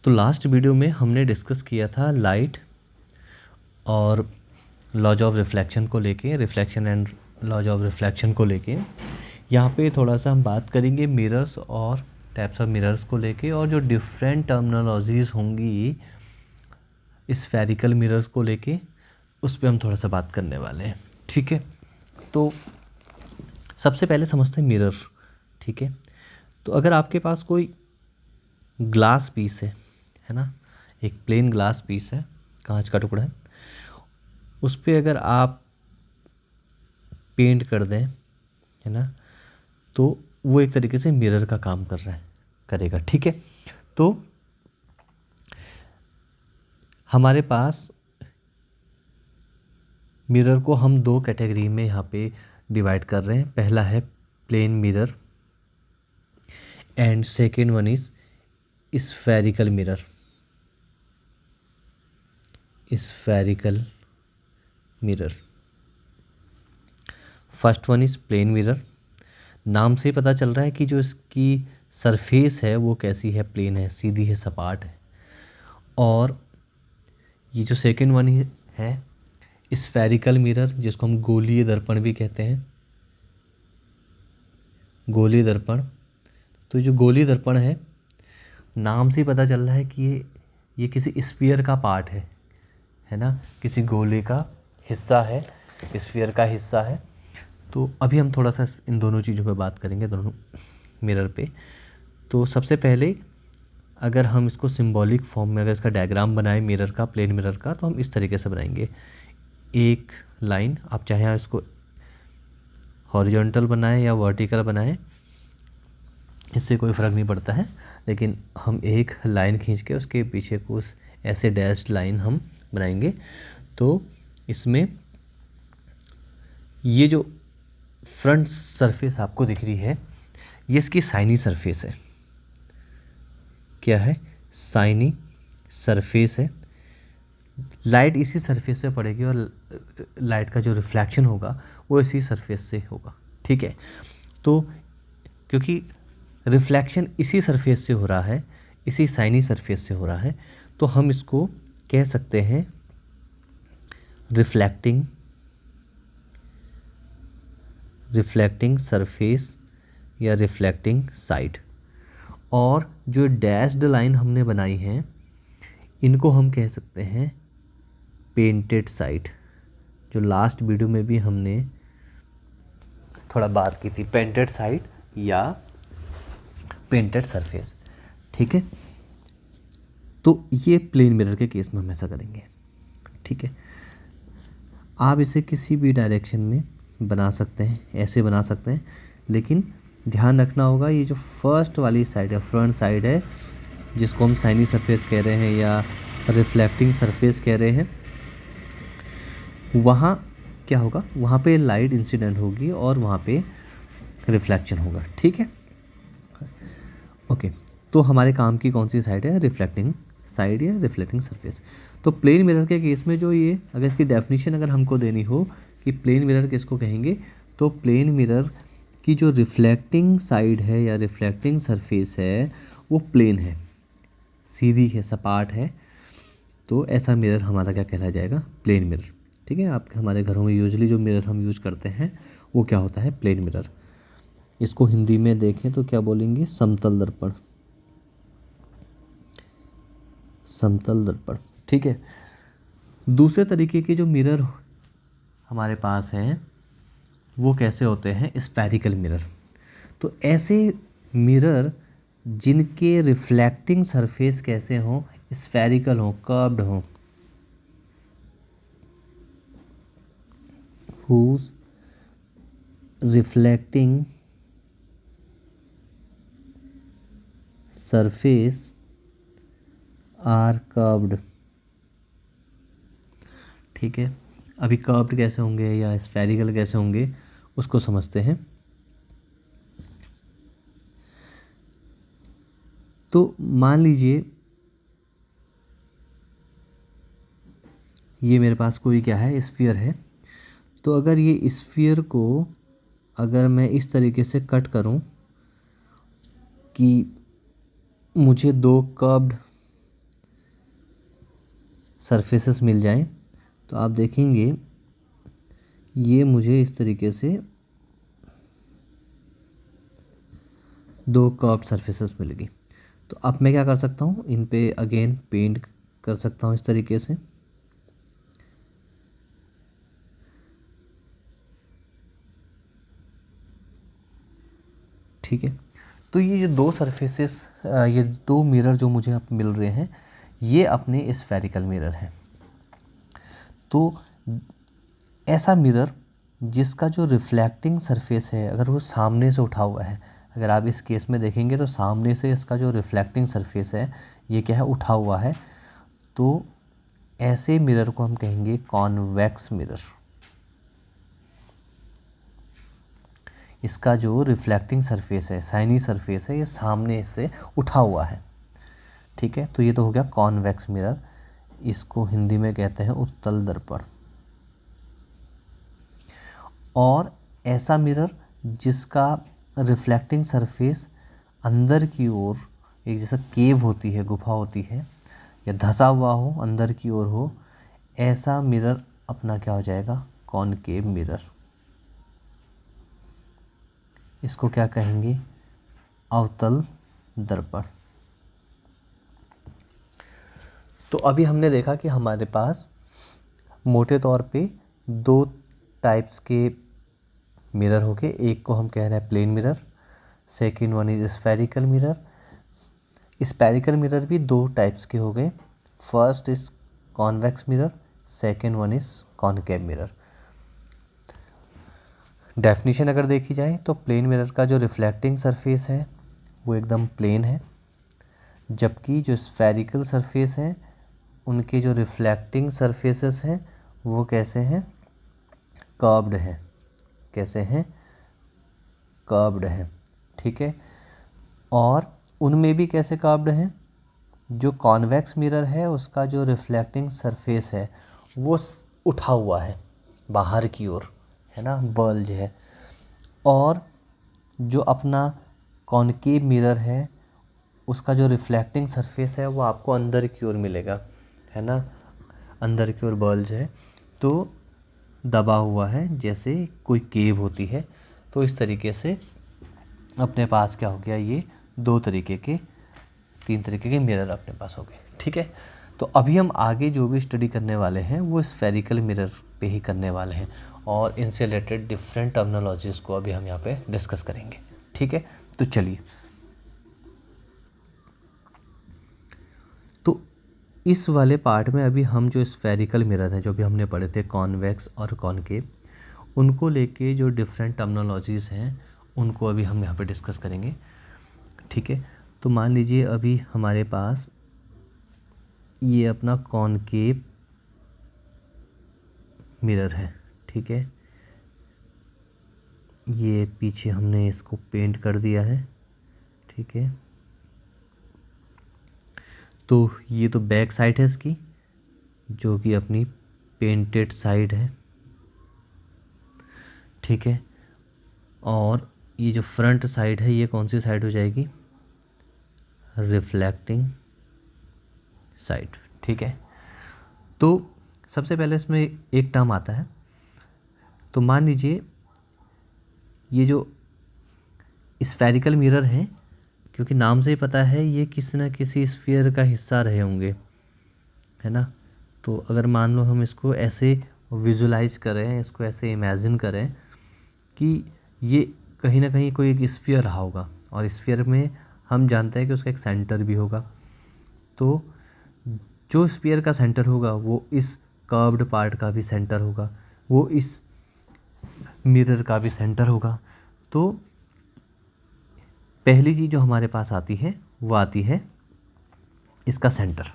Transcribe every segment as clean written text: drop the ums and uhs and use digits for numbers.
तो last video में हमने डिस्कस किया था लाइट और लॉज ऑफ रिफ्लेक्शन को लेके, reflection and laws of reflection को लेके। यहाँ पे थोड़ा सा हम बात करेंगे मिरर्स और टाइप्स ऑफ मिरर्स को लेके, और जो डिफरेंट टर्मिनोलॉजीज़ होंगी स्फेरिकल मिरर्स को लेके, उस पर हम थोड़ा सा बात करने वाले हैं। ठीक है, तो सबसे पहले समझते हैं मिरर। ठीक है, तो अगर आपके पास कोई ग्लास पीस है ना, एक प्लेन ग्लास पीस है, कांच का टुकड़ा है, उस पर अगर आप पेंट कर दें, है ना, तो वो एक तरीके से मिरर का काम करेगा। ठीक है, तो हमारे पास मिरर को हम दो कैटेगरी में यहाँ पे डिवाइड कर रहे हैं। पहला है plane mirror and second one is spherical mirror. Spherical mirror, first one is plane mirror. नाम से ही पता चल रहा है कि जो इसकी सरफेस है वो कैसी है, प्लेन है, सीधी है, सपाट है। और ये जो सेकेंड वन है स्फेरिकल मिरर, जिसको हम गोलीय दर्पण भी कहते हैं, गोलीय दर्पण। तो जो गोलीय दर्पण है, नाम से ही पता चल रहा है कि ये किसी स्फीयर का पार्ट है ना, किसी गोले का हिस्सा है, स्फीयर का हिस्सा है। तो अभी हम थोड़ा सा इन दोनों चीज़ों पे बात करेंगे, दोनों मिरर पे। तो सबसे पहले अगर हम इसको सिंबॉलिक फॉर्म में अगर इसका डायग्राम बनाएं मिरर का, प्लेन मिरर का, तो हम इस तरीके से बनाएंगे। एक लाइन, आप चाहे इसको हॉरिजॉन्टल बनाएं या वर्टिकल बनाएं, इससे कोई फ़र्क नहीं पड़ता है, लेकिन हम एक लाइन खींच के उसके पीछे को उस ऐसे डैश्ड लाइन हम बनाएंगे। तो इसमें ये जो फ्रंट सरफेस आपको दिख रही है, ये इसकी साइनी सरफेस है। क्या है? साइनी सरफेस है। लाइट इसी सरफेस से पड़ेगी और लाइट का जो रिफ्लेक्शन होगा वो इसी सरफेस से होगा। ठीक है, तो क्योंकि रिफ्लेक्शन इसी सरफेस से हो रहा है, इसी साइनी सरफेस से हो रहा है, तो हम इसको कह सकते हैं रिफ्लेक्टिंग सरफेस या रिफ्लेक्टिंग साइड। और जो डैश्ड लाइन हमने बनाई है, इनको हम कह सकते हैं पेंटेड साइड। जो लास्ट वीडियो में भी हमने थोड़ा बात की थी, पेंटेड साइड या पेंटेड सरफेस। ठीक है, तो ये प्लेन मिरर के केस में हम ऐसा करेंगे। ठीक है, आप इसे किसी भी डायरेक्शन में बना सकते हैं, ऐसे बना सकते हैं, लेकिन ध्यान रखना होगा ये जो फर्स्ट वाली साइड है, फ्रंट साइड है, जिसको हम साइनी सरफेस कह रहे हैं या रिफ्लेक्टिंग सरफेस कह रहे हैं, वहाँ क्या होगा, वहाँ पे लाइट इंसिडेंट होगी और वहाँ पे रिफ्लेक्शन होगा। ठीक है, ओके। तो हमारे काम की कौन सी साइड है? रिफ्लेक्टिंग साइड या रिफ्लेक्टिंग सरफेस। तो प्लेन मिरर के केस में जो ये, अगर इसकी डेफिनेशन अगर हमको देनी हो कि प्लेन मिरर किसको कहेंगे, तो प्लेन मिरर की जो रिफ्लेक्टिंग साइड है या रिफ्लेक्टिंग सरफेस है वो प्लेन है, सीधी है, सपाट है। तो ऐसा मिरर हमारा क्या कहला जाएगा? Plane mirror. ठीक है, आप हमारे घरों में यूजुअली जो मिरर हम यूज़ करते हैं वो क्या होता है? Plane mirror. इसको हिंदी में देखें तो क्या बोलेंगे? समतल दर्पण। समतल दर्पण। ठीक है, दूसरे तरीके के जो मिरर हमारे पास हैं वो कैसे होते हैं? Spherical mirror. तो ऐसे मिरर जिनके रिफ्लेक्टिंग सरफेस कैसे हों? स्फेरिकल हों, कर्व्ड हों। whose reflecting surface are curved। ठीक है, अभी कर्व्ड कैसे होंगे या स्फेरिकल कैसे होंगे उसको समझते हैं। तो मान लीजिए ये मेरे पास कोई क्या है? स्फीयर है। तो अगर ये स्फीयर को अगर मैं इस तरीके से कट करूं कि मुझे दो कर्व्ड सरफेसेस मिल जाएं तो आप देखेंगे ये मुझे इस तरीके से दो कर्व्ड सरफेसेस मिल गई। तो अब मैं क्या कर सकता हूँ, इन पे अगेन पेंट कर सकता हूँ इस तरीके से। ठीक है, तो ये जो दो सरफेसेस, ये दो मिरर जो मुझे अब मिल रहे हैं, ये अपने स्फेरिकल मिरर हैं। तो ऐसा मिरर जिसका जो रिफ्लेक्टिंग सरफेस है, अगर वो सामने से उठा हुआ है, अगर आप इस केस में देखेंगे तो सामने से इसका जो रिफ्लेक्टिंग सरफेस है ये क्या है, उठा हुआ है। तो ऐसे मिरर को हम कहेंगे कॉन्वेक्स मिरर। इसका जो रिफ्लेक्टिंग सरफेस है, शाइनी सरफेस है, ये सामने से उठा हुआ है। ठीक है, तो ये तो हो गया कॉन्वेक्स मिरर। इसको हिंदी में कहते हैं उत्तल दर्पण। और ऐसा मिरर जिसका रिफ्लेक्टिंग सरफेस अंदर की ओर, एक जैसा केव होती है, गुफा होती है, या धंसा हुआ हो, अंदर की ओर हो, ऐसा मिरर अपना क्या हो जाएगा, कॉनकेव मिरर। इसको क्या कहेंगे, अवतल दर्पण। तो अभी हमने देखा कि हमारे पास मोटे तौर पे दो टाइप्स के मिरर हो गए। एक को हम कह रहे हैं plane mirror, second one is spherical mirror. Spherical mirror भी दो टाइप्स के हो गए, first is convex mirror, second one is concave mirror. Definition अगर देखी जाए तो प्लेन मिरर का जो रिफ्लेक्टिंग सरफेस है वो एकदम प्लेन है, जबकि जो स्फेरिकल सरफेस है उनके जो रिफ्लेक्टिंग सरफेसेस हैं वो कैसे हैं, कर्व्ड हैं। कैसे हैं, कर्व्ड हैं। ठीक है, और उनमें भी कैसे कर्व्ड हैं, जो कॉन्वेक्स मिरर है उसका जो रिफ्लेक्टिंग सरफेस है वो उठा हुआ है बाहर की ओर, है ना, बल्ज है। और जो अपना कॉनकेव मिरर है उसका जो रिफ्लेक्टिंग सरफेस है वो आपको अंदर की ओर मिलेगा, है ना, अंदर की ओर बल्ज है, तो दबा हुआ है जैसे कोई केव होती है। तो इस तरीके से अपने पास क्या हो गया, ये दो तरीके के, तीन तरीके के मिरर अपने पास हो गए। ठीक है, तो अभी हम आगे जो भी स्टडी करने वाले हैं वो स्फेरिकल मिरर पे ही करने वाले हैं, और इनसे रिलेटेड डिफरेंट टर्मिनोलॉजीज़ को अभी हम यहाँ पे डिस्कस करेंगे। ठीक है, तो चलिए, तो इस वाले पार्ट में अभी हम जो स्फेरिकल मिरर हैं, जो भी हमने पढ़े थे कॉन्वेक्स और कॉनकेव, उनको लेके जो डिफरेंट टर्मिनोलॉजीज़ हैं उनको अभी हम यहाँ पे डिस्कस करेंगे। ठीक है, तो मान लीजिए अभी हमारे पास ये अपना कॉनकेव मिरर है। ठीक है, ये पीछे हमने इसको पेंट कर दिया है। ठीक है, तो ये तो बैक साइड है इसकी, जो कि अपनी पेंटेड साइड है। ठीक है, और ये जो फ्रंट साइड है ये कौन सी साइड हो जाएगी, रिफ्लेक्टिंग साइड। ठीक है, तो सबसे पहले इसमें एक टर्म आता है। तो मान लीजिए ये जो स्फेरिकल मिरर हैं, क्योंकि नाम से ही पता है ये किसी न किसी स्फीयर का हिस्सा रहे होंगे, है ना। तो अगर मान लो हम इसको ऐसे विजुलाइज करें, इसको ऐसे इमेजिन करें कि ये कहीं ना कहीं कोई एक स्फीयर रहा होगा, और स्फीयर में हम जानते हैं कि उसका एक सेंटर भी होगा। तो जो स्फीयर का सेंटर होगा वो इस कर्व्ड पार्ट का भी सेंटर होगा, वो इस मिरर का भी सेंटर होगा। तो पहली चीज़ जो हमारे पास आती है वो आती है इसका सेंटर।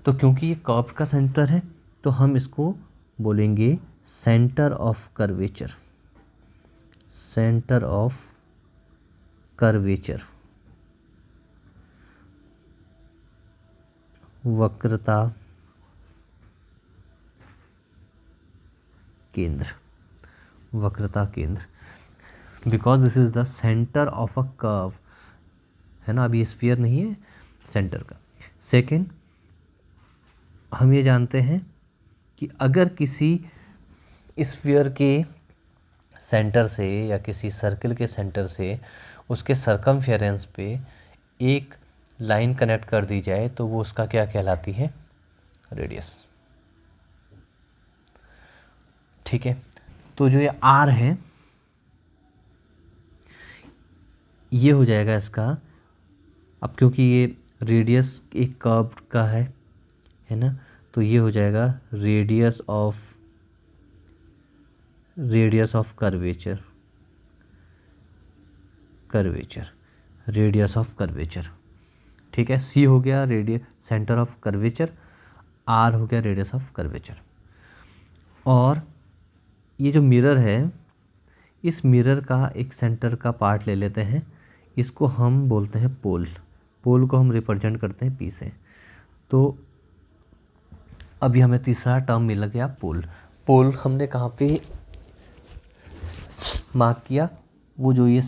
तो क्योंकि ये कर्व का सेंटर है तो हम इसको बोलेंगे centre of curvature. Centre of curvature, वक्रता केंद्र, वक्रता केंद्र, because this is the centre of a curve, है ना। अभी ये स्फीयर नहीं है, सेंटर का। सेकेंड, हम ये जानते हैं कि अगर किसी स्फीयर के सेंटर से या किसी सर्कल के सेंटर से उसके सरकमफेरेंस पे एक लाइन कनेक्ट कर दी जाए तो वो उसका क्या कहलाती है? रेडियस। ठीक है, तो जो ये आर है ये हो जाएगा इसका, अब क्योंकि ये रेडियस एक कर्व का है ना, तो ये हो जाएगा radius of curvature, radius of curvature. ठीक है, सी हो गया सेंटर ऑफ कर्वेचर, आर हो गया रेडियस ऑफ कर्वेचर। और ये जो मिरर है, इस मिरर का एक सेंटर का पार्ट ले लेते हैं, इसको हम बोलते हैं पोल को हम रिप्रेजेंट करते हैं पी से। तो अभी हमें तीसरा टर्म मिल गया पोल हमने कहाँ पे मार्क किया? वो जो ये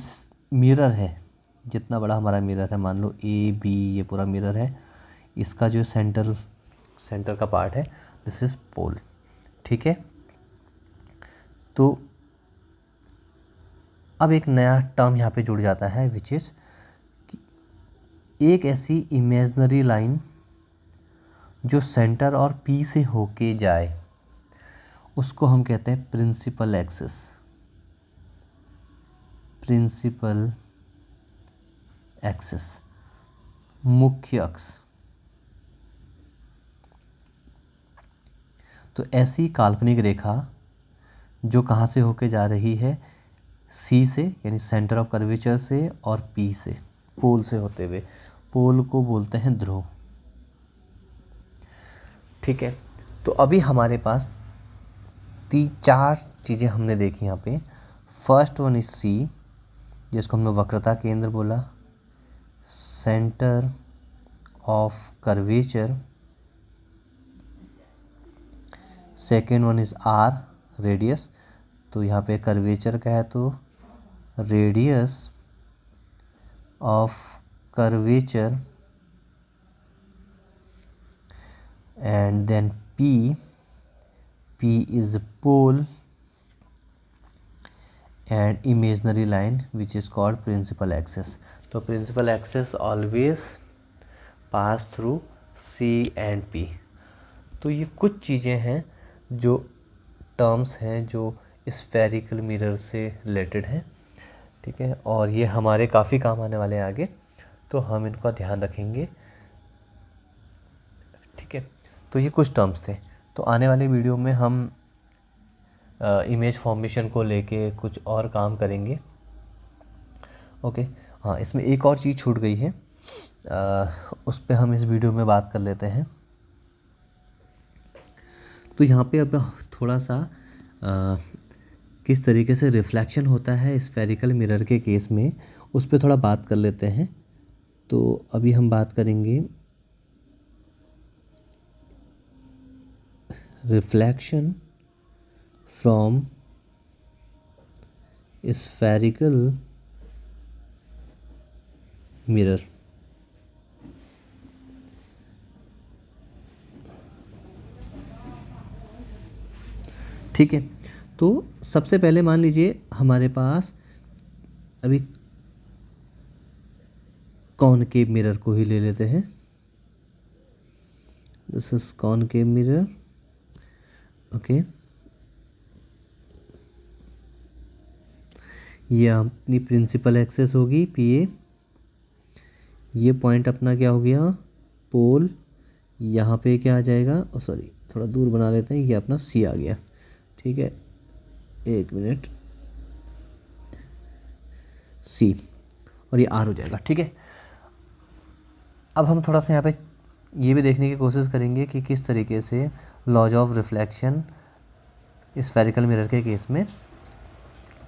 मिरर है, जितना बड़ा हमारा मिरर है, मान लो ए बी ये पूरा मिरर है, इसका जो सेंटर का पार्ट है दिस इज़ पोल। ठीक है, तो अब एक नया टर्म यहाँ पे जुड़ जाता है विच इज़ एक ऐसी इमेजिनरी लाइन जो सेंटर और पी से होके जाए उसको हम कहते हैं प्रिंसिपल एक्सिस, मुख्य अक्ष। तो ऐसी काल्पनिक रेखा जो कहाँ से होके जा रही है? सी से, यानी सेंटर ऑफ कर्वेचर से, और पी से, पोल से होते हुए। पोल को बोलते हैं ध्रुव। ठीक है, तो अभी हमारे पास 4 चीज़ें हमने देखी यहाँ पे। फर्स्ट वन इज सी, जिसको हमने वक्रता केंद्र बोला, centre of curvature. Second one is R, radius, तो यहाँ पे कर्वेचर का है तो radius of curvature. And then P is pole and imaginary line which is called principal axis. तो principal axis always pass through C and P. तो ये कुछ चीज़ें हैं जो टर्म्स हैं जो स्फेरिकल मिरर से रिलेटेड हैं। ठीक है, और ये हमारे काफ़ी काम आने वाले हैं आगे, तो हम इनका ध्यान रखेंगे। ठीक है, तो ये कुछ टर्म्स थे। तो आने वाले वीडियो में हम इमेज फॉर्मेशन को लेके कुछ और काम करेंगे। ओके, हाँ, इसमें एक और चीज़ छूट गई है, उस पर हम इस वीडियो में बात कर लेते हैं। तो यहाँ पे अब थोड़ा सा किस तरीके से रिफ्लेक्शन होता है स्फेरिकल मिरर के केस में, उस पर थोड़ा बात कर लेते हैं। तो अभी हम बात करेंगे रिफ्लेक्शन फ्रॉम स्फेरिकल मिरर। ठीक है, तो सबसे पहले मान लीजिए हमारे पास अभी कॉनकेव मिरर को ही ले लेते हैं। This is concave mirror. Okay, ये अपनी प्रिंसिपल एक्सिस होगी PA। ये पॉइंट अपना क्या हो गया? पोल। यहाँ पे क्या आ जाएगा? सॉरी, थोड़ा दूर बना लेते हैं, ये अपना C आ गया। ठीक है, एक मिनट, C, और ये R हो जाएगा। ठीक है, अब हम थोड़ा सा यहाँ पे ये भी देखने की कोशिश करेंगे कि किस तरीके से laws of reflection spherical mirror के केस में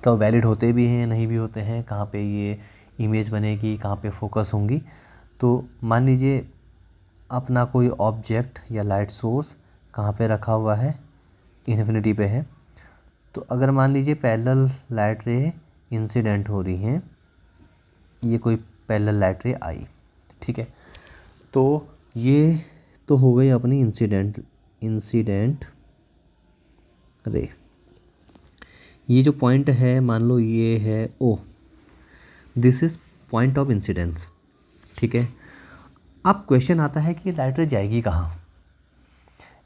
क्या वैलिड होते भी हैं, नहीं भी होते हैं, कहाँ पे ये इमेज बनेगी, कहाँ पे फोकस होंगी। तो मान लीजिए अपना कोई ऑब्जेक्ट या लाइट सोर्स कहाँ पे रखा हुआ है? इन्फिनिटी पे है। तो अगर मान लीजिए पैरेलल लाइट रे इंसिडेंट हो रही हैं, ये कोई पैरेलल लाइट रे आई, ठीक है, तो ये तो हो गई अपनी इंसिडेंट रे। ये जो पॉइंट है मान लो ये है O, this is point of incidence, ठीक है। अब क्वेश्चन आता है कि लाइट रे जाएगी कहाँ,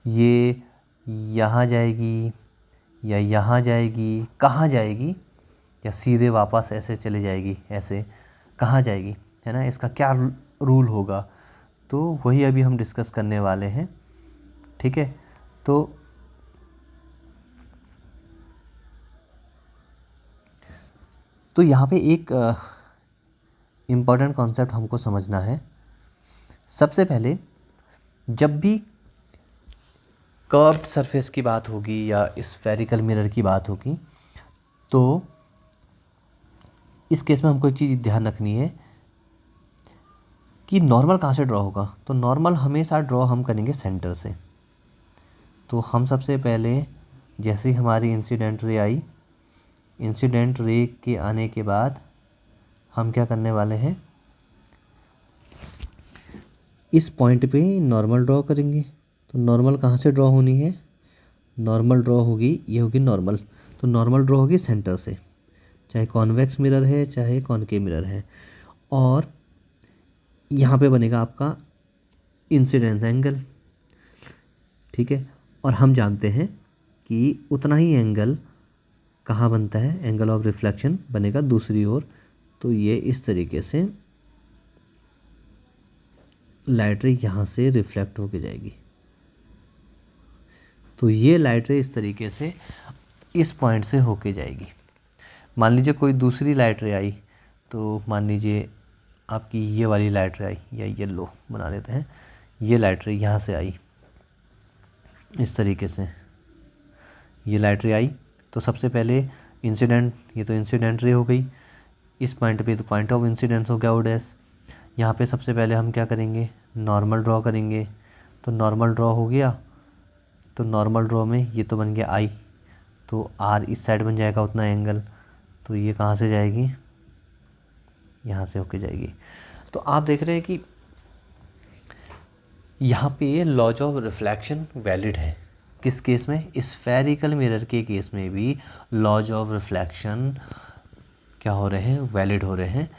ये यहाँ जाएगी या यहाँ जाएगी, कहाँ जाएगी, या सीधे वापस ऐसे चले जाएगी, ऐसे कहाँ जाएगी, है ना, इसका क्या रूल होगा, तो वही अभी हम डिस्कस करने वाले हैं, ठीक है। तो यहाँ पे एक इम्पॉर्टेंट कॉन्सेप्ट हमको समझना है। सबसे पहले जब भी कर्व्ड सरफेस की बात होगी या स्फेरिकल मिरर की बात होगी, तो इस केस में हमको एक चीज़ ध्यान रखनी है कि नॉर्मल कहाँ से ड्रॉ होगा। तो नॉर्मल हमेशा ड्रॉ हम करेंगे सेंटर से। तो हम सबसे पहले जैसे ही हमारी इंसिडेंट रे आई, इंसिडेंट रे के आने के बाद हम क्या करने वाले हैं, इस पॉइंट पे नॉर्मल ड्रॉ करेंगे। तो नॉर्मल कहाँ से ड्रॉ होनी है, नॉर्मल ड्रॉ होगी, ये होगी नॉर्मल। तो नॉर्मल ड्रॉ होगी सेंटर से, चाहे कॉन्वेक्स मिरर है चाहे कॉनकेव मिरर है, और यहाँ पे बनेगा आपका इंसिडेंस एंगल, ठीक है। और हम जानते हैं कि उतना ही एंगल कहाँ बनता है, एंगल ऑफ रिफ्लेक्शन बनेगा दूसरी ओर। तो ये इस तरीके से लाइट रे यहाँ से रिफ्लेक्ट होके जाएगी। तो ये लाइट रे इस तरीके से इस पॉइंट से होके जाएगी। मान लीजिए कोई दूसरी लाइट रे आई, तो मान लीजिए आपकी ये वाली लाइट रे आई, या येलो बना लेते हैं, ये लाइट रे यहाँ से आई इस तरीके से, ये लाइट रे आई। तो सबसे पहले इंसिडेंट, ये तो इंसिडेंट रे हो गई, इस पॉइंट पे तो पॉइंट ऑफ इंसिडेंस हो गया ओ डैश। यहाँ पे सबसे पहले हम क्या करेंगे, नॉर्मल ड्रॉ करेंगे। तो नॉर्मल ड्रॉ हो गया, तो नॉर्मल ड्रॉ में ये तो बन गया आई, तो आर इस साइड बन जाएगा उतना एंगल। तो ये कहाँ से जाएगी, यहाँ से होके जाएगी। तो आप देख रहे हैं कि यहाँ पे लॉज ऑफ रिफ्लेक्शन वैलिड है। किस केस में, स्फेरिकल मिरर के केस में भी लॉज ऑफ रिफ्लेक्शन क्या हो रहे हैं, वैलिड हो रहे हैं।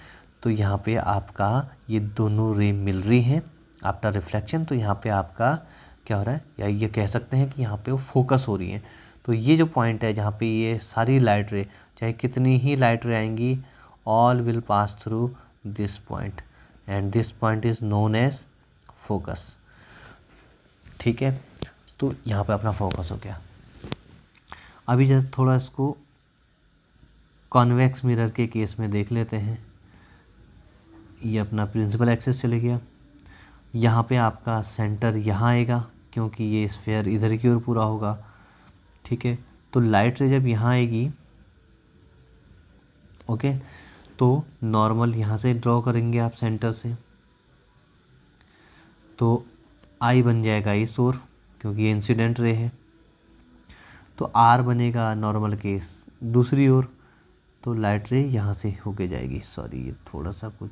तो यहाँ पे आपका ये दोनों रे मिल रही हैं आफ्टर रिफ्लेक्शन। तो यहाँ पे आपका क्या हो रहा है, या ये कह सकते हैं कि यहाँ पे वो फोकस हो रही है। तो ये जो पॉइंट है जहाँ पे ये सारी लाइट रे, चाहे कितनी ही लाइट रे आएंगी, all will pass through this point, and this point is known as focus, ठीक है। तो यहाँ पे अपना फोकस हो गया। अभी जब थोड़ा इसको कॉन्वेक्स मिरर के केस में देख लेते हैं। ये अपना प्रिंसिपल एक्सिस चले गया, यहाँ पे आपका सेंटर यहाँ आएगा क्योंकि ये स्फीयर इधर की ओर पूरा होगा, ठीक है। तो लाइट रे जब यहाँ आएगी, ओके, तो नॉर्मल यहाँ से ड्रॉ करेंगे आप सेंटर से, तो आई बन जाएगा इस ओर क्योंकि ये इंसिडेंट रे है। तो आर बनेगा नॉर्मल के दूसरी ओर, तो लाइट रे यहाँ से होके जाएगी। सॉरी, ये थोड़ा सा कुछ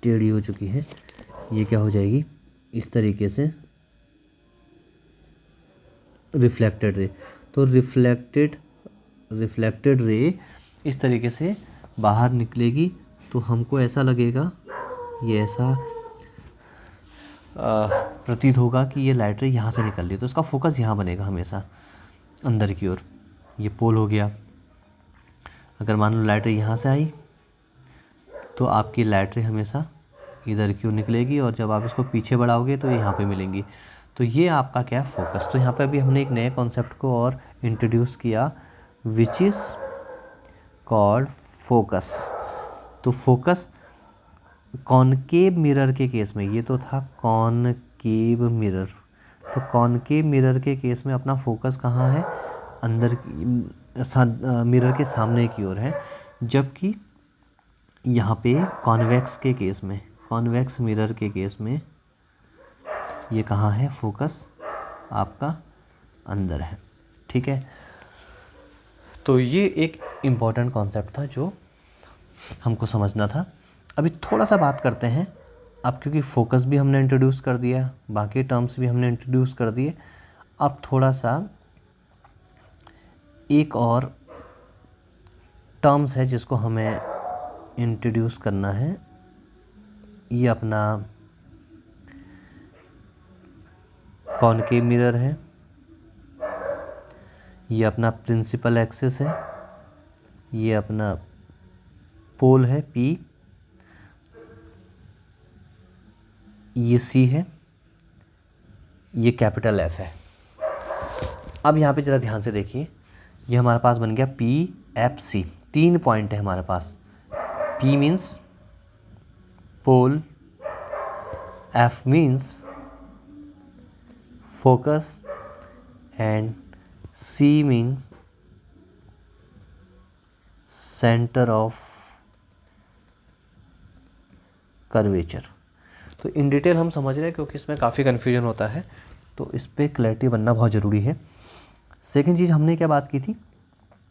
टेढ़ी हो चुकी है। ये क्या हो जाएगी, इस तरीके से रिफ्लेक्टेड रे। तो रिफ्लेक्टेड रे इस तरीके से बाहर निकलेगी। तो हमको ऐसा लगेगा, ये ऐसा प्रतीत होगा कि ये लाइट रे यहाँ से निकल रही है। तो इसका फोकस यहाँ बनेगा हमेशा अंदर की ओर। ये पोल हो गया। अगर मान लो लाइट रे यहाँ से आई, तो आपकी लाइट रे हमेशा इधर की ओर निकलेगी, और जब आप इसको पीछे बढ़ाओगे तो ये यहाँ पे मिलेंगी। तो ये आपका क्या है, फोकस। तो यहाँ पे अभी हमने एक नए कॉन्सेप्ट को और इंट्रोड्यूस किया, विच इज़ कॉल्ड फोकस। तो फोकस कॉनकेव मिरर के केस में, ये तो था कॉनकेव मिरर, तो कॉनकेव मिरर के केस में अपना फोकस कहाँ है, अंदर मिरर के सामने की ओर है। जबकि यहाँ पे कॉन्वेक्स के केस में, कॉन्वेक्स मिरर के केस में ये कहाँ है, फोकस आपका अंदर है, ठीक है। तो ये एक इम्पॉर्टेंट कॉन्सेप्ट था जो हमको समझना था। अभी थोड़ा सा बात करते हैं अब, क्योंकि फोकस भी हमने इंट्रोड्यूस कर दिया, बाकी टर्म्स भी हमने इंट्रोड्यूस कर दिए। अब थोड़ा सा एक और टर्म्स है जिसको हमें इंट्रोड्यूस करना है। ये अपना कॉनकेव मिरर है, ये अपना प्रिंसिपल एक्सिस है, ये अपना पोल है P, ये C है, ये कैपिटल F है। अब यहाँ पे ज़रा ध्यान से देखिए, ये हमारे पास बन गया PFC, 3 पॉइंट है हमारे पास। P means pole, F means focus and C mean centre of curvature. तो इन डिटेल हम समझ रहे हैं क्योंकि इसमें काफ़ी कन्फ्यूजन होता है, तो इस पर क्लैरिटी बनना बहुत ज़रूरी है। सेकंड चीज़ हमने क्या बात की थी,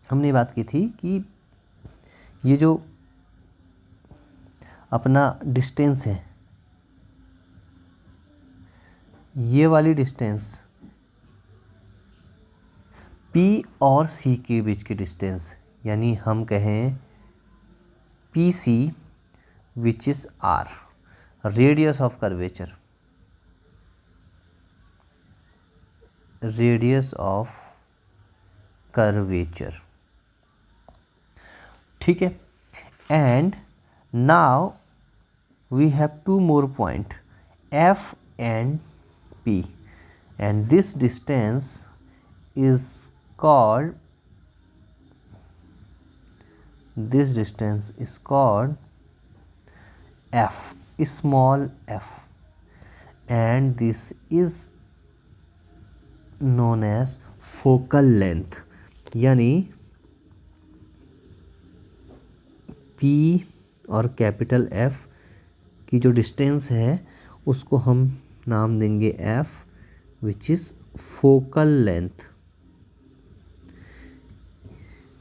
हमने बात की थी कि ये जो अपना डिस्टेंस है, ये वाली डिस्टेंस P और C के बीच की डिस्टेंस, यानी हम कहें PC which is R, radius of curvature, radius of curvature, ठीक है। And now we have 2 more point F and P, and this distance is called, this distance is called F, small f, and this is known as focal length, यानी P और capital F की जो distance है उसको हम नाम देंगे F, which is focal length.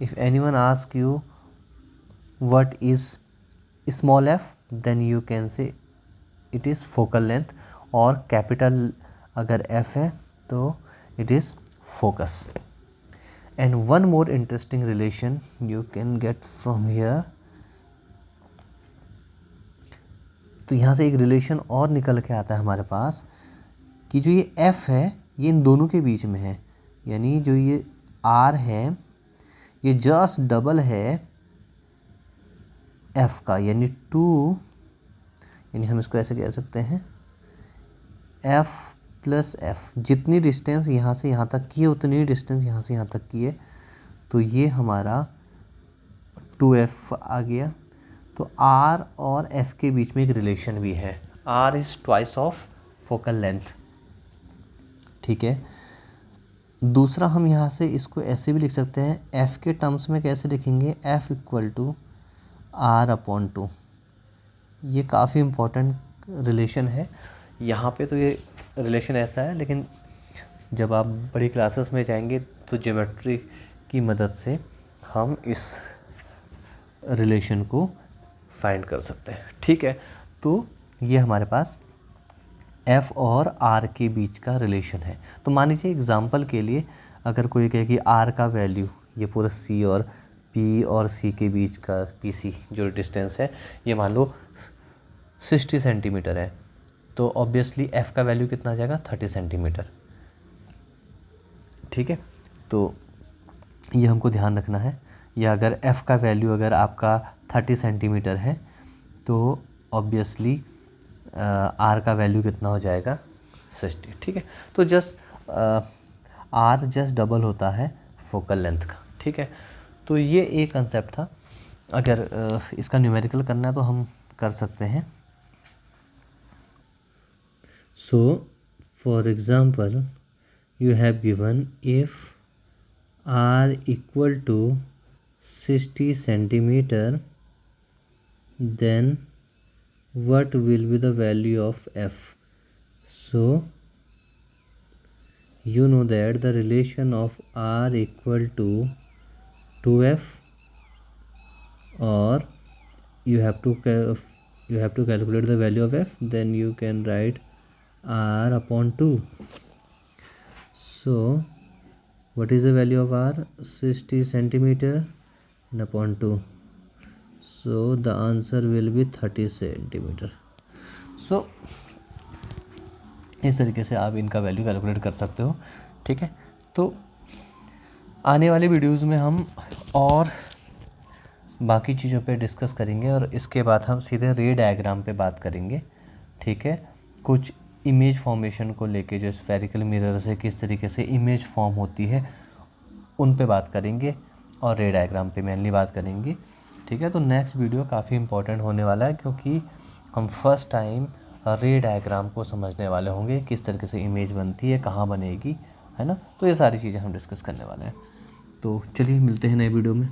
If anyone ask you what is small f, then you can say it is focal length, और कैपिटल अगर f है तो it is focus. And one more interesting relation you can get from here, तो यहाँ से एक relation और निकल के आता है हमारे पास कि जो ये F है ये इन दोनों के बीच में है, यानी जो ये R है ये जस्ट डबल है F का, यानी 2, यानी हम इसको ऐसे कह सकते हैं F प्लस F, जितनी डिस्टेंस यहाँ से यहाँ तक की है उतनी डिस्टेंस यहाँ से यहाँ तक की है, तो ये हमारा 2F आ गया। तो R और F के बीच में एक रिलेशन भी है, R is twice of focal length, ठीक है। दूसरा हम यहाँ से इसको ऐसे भी लिख सकते हैं, F के टर्म्स में कैसे लिखेंगे, F इक्वल टू R/2, ये काफ़ी इम्पोर्टेंट रिलेशन है। यहाँ पे तो ये रिलेशन ऐसा है, लेकिन जब आप बड़ी क्लासेस में जाएंगे तो ज्योमेट्री की मदद से हम इस रिलेशन को फाइंड कर सकते हैं, ठीक है। तो ये हमारे पास F और R के बीच का रिलेशन है। तो मान लीजिए एग्जांपल के लिए अगर कोई कहे कि R का वैल्यू, ये पूरा C और P और C के बीच का PC जो डिस्टेंस है ये मान लो 60 सेंटीमीटर है, तो ऑब्वियसली F का वैल्यू कितना आ जाएगा, 30 सेंटीमीटर, ठीक है। तो ये हमको ध्यान रखना है, या अगर F का वैल्यू अगर आपका 30 सेंटीमीटर है तो ऑब्वियसली R का वैल्यू कितना हो जाएगा, 60, ठीक है। तो जस्ट R जस्ट डबल होता है फोकल लेंथ का, ठीक है। तो ये एक कंसेप्ट था। अगर इसका न्यूमेरिकल करना है तो हम कर सकते हैं। So for example you have given if R equal to 60 centimeter, then what will be the value of F? So you know that the relation of R equal to 2F, or you have to you have to calculate the value of f, then you can write r upon 2. So what is the value of r? 60 centimeter and upon 2, so the answer will be 30 centimeter. So इस तरीके से आप इनका value calculate कर सकते हो, ठीक है। तो आने वाले वीडियोज़ में हम और बाकी चीज़ों पे डिस्कस करेंगे और इसके बाद हम सीधे रे डायग्राम पे बात करेंगे, ठीक है। कुछ इमेज फॉर्मेशन को लेके जो स्फेरिकल मिरर से किस तरीके से इमेज फॉर्म होती है उन पे बात करेंगे और रे डायग्राम पे मेनली बात करेंगे, ठीक है। तो नेक्स्ट वीडियो काफ़ी इंपॉर्टेंट होने वाला है क्योंकि हम फर्स्ट टाइम रे डायग्राम को समझने वाले होंगे, किस तरीके से इमेज बनती है, कहाँ बनेगी, है ना। तो ये सारी चीज़ें हम डिस्कस करने वाले हैं। तो चलिए मिलते हैं नए वीडियो में।